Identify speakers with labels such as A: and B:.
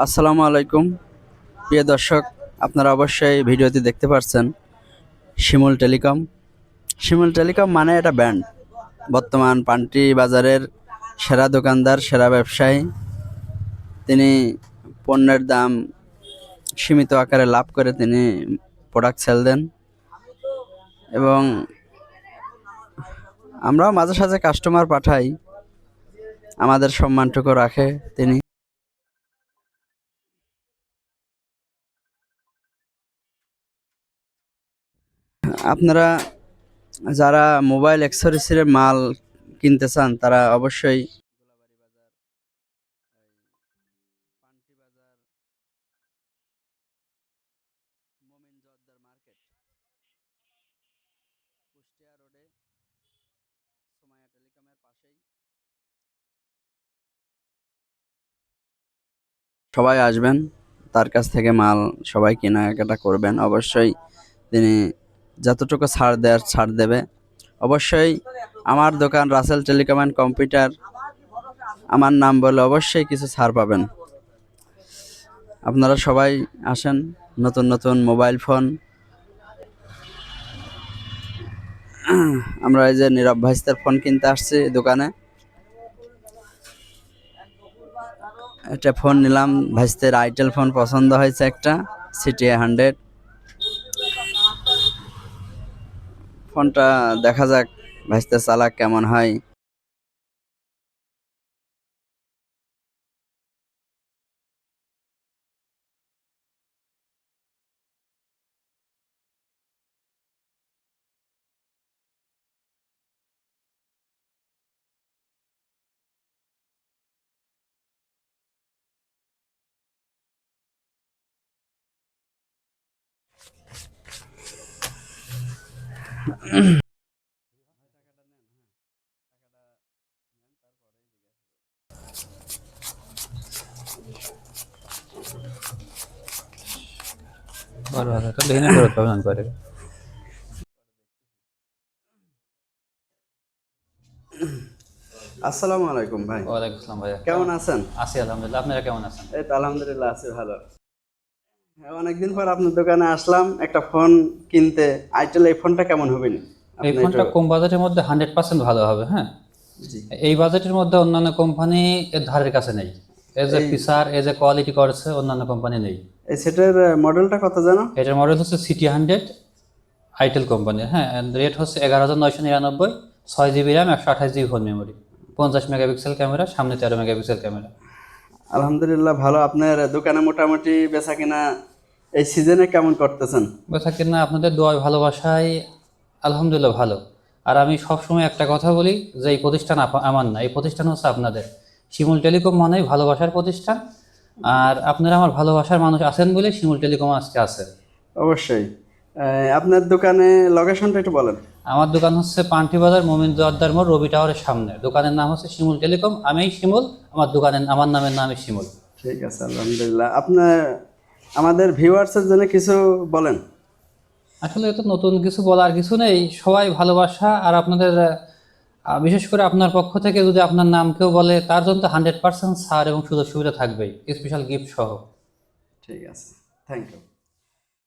A: আসসালামু আলাইকুম প্রিয় দর্শক, আপনারা অবশ্যই ভিডিওতে দেখতে পাচ্ছেন শিমুল টেলিকম। শিমুল টেলিকম মানে এটা ব্র্যান্ড, বর্তমান পান্টি বাজারের সেরা দোকানদার, সেরা ব্যবসায়ী। তিনি পণ্যের দাম সীমিত আকারে লাভ করে তিনি প্রোডাক্ট সেল দেন এবং আমরাও মাঝে সাঝে কাস্টমার পাঠাই, আমাদের সম্মানটুকু রাখে তিনি। আপনারা যারা মোবাইল অ্যাক্সেসরিজের মাল কিনতে চান তারা অবশ্যই সবাই আসবেন, তার কাছ থেকে মাল সবাই কেনাকাটা করবেন। অবশ্যই তিনি যতটুকু ছাড় দেওয়ার ছাড় দেবে। অবশ্যই আমার দোকান রাসেল টেলিকম অ্যান্ড কম্পিউটার, আমার নাম বলে অবশ্যই কিছু ছাড় পাবেন। আপনারা সবাই আসেন, নতুন নতুন মোবাইল ফোন। আমরা এই যে নীরব ভাইস্তার ফোন কিনতে আসছি দোকানে, একটা ফোন নিলাম। ভাইস্তের আইটেল ফোন পছন্দ হয়েছে, একটা CT100 ফোনটা। দেখা যাক ভাইস্তের চালাক কেমন হয়। আসসালামু আলাইকুম ভাই।
B: ওয়ালাইকুম আসসালাম ভাইয়া,
A: কেমন আছেন?
B: আছি আলহামদুলিল্লাহ। আপনারা কেমন আছেন?
A: এই তো আলহামদুলিল্লাহ আছি ভালো। অনেকদিন পর আপনার দোকানে আসলাম একটা ফোন কিনতে। আইটেল এই ফোনটা কেমন হবে?
B: এই ফোনটা কম বাজেটের মধ্যে 100% ভালো হবে। হ্যাঁ, এই বাজেটের মধ্যে অন্যান্য কোম্পানি এর ধারের কাছে নেই। As a feature, as a quality করছে, অন্যান্য কোম্পানি নেই।
A: এই সেটের মডেলটা কত জানো?
B: এটার মডেল হচ্ছে CT100 আইটেল কোম্পানি। হ্যাঁ, রেট হচ্ছে 11,999, 6 GB RAM, 128 GB phone memory, 50 megapixel camera, সামনে 13 মেগাপিক্সেল ক্যামেরা।
A: আলহামদুলিল্লাহ ভালো। আপনার দোকানে মোটামুটি বেচা কিনা এই সিজনে কেমন করতেছেন?
B: বেচা কিনা আপনাদের দোয়ায় ভালোবাসায় আলহামদুলিল্লাহ ভালো। আর আমি সবসময় একটা কথা বলি যে এই প্রতিষ্ঠান আমার না, এই প্রতিষ্ঠান হচ্ছে আপনাদের। শিমুল টেলিকম মানেই ভালোবাসার প্রতিষ্ঠান। আর আপনারা আমার ভালোবাসার মানুষ আছেন বলে শিমুল টেলিকম আজকে আছে।
A: অবশ্যই। আপনার দোকানে লোকেশনটা একটু বলেন।
B: আমার দোকান হচ্ছে পান্টি বাজার, মোমিন জোয়ারদার মোড়, রবি টাওয়ারের সামনে। দোকানের নাম হচ্ছে শিমুল টেলিকম, আমিই শিমুল। আমার নামের নামই শিমুল।
A: ঠিক আছে, আলহামদুলিল্লাহ। আপনার আমাদের ভিউয়ার্সের জন্য কিছু বলেন।
B: আসলে এটা নতুন কিছু বলার কিছু নেই, সবাই ভালোবাসা। আর আপনাদের বিশেষ করে আপনার পক্ষ থেকে যদি আপনার নাম কেউ বলে, তার জন্য তো 100% ছাড় এবং সুযোগ সুবিধা থাকবেই, স্পেশাল গিফট সহ।
A: ঠিক আছে, থ্যাংক ইউ।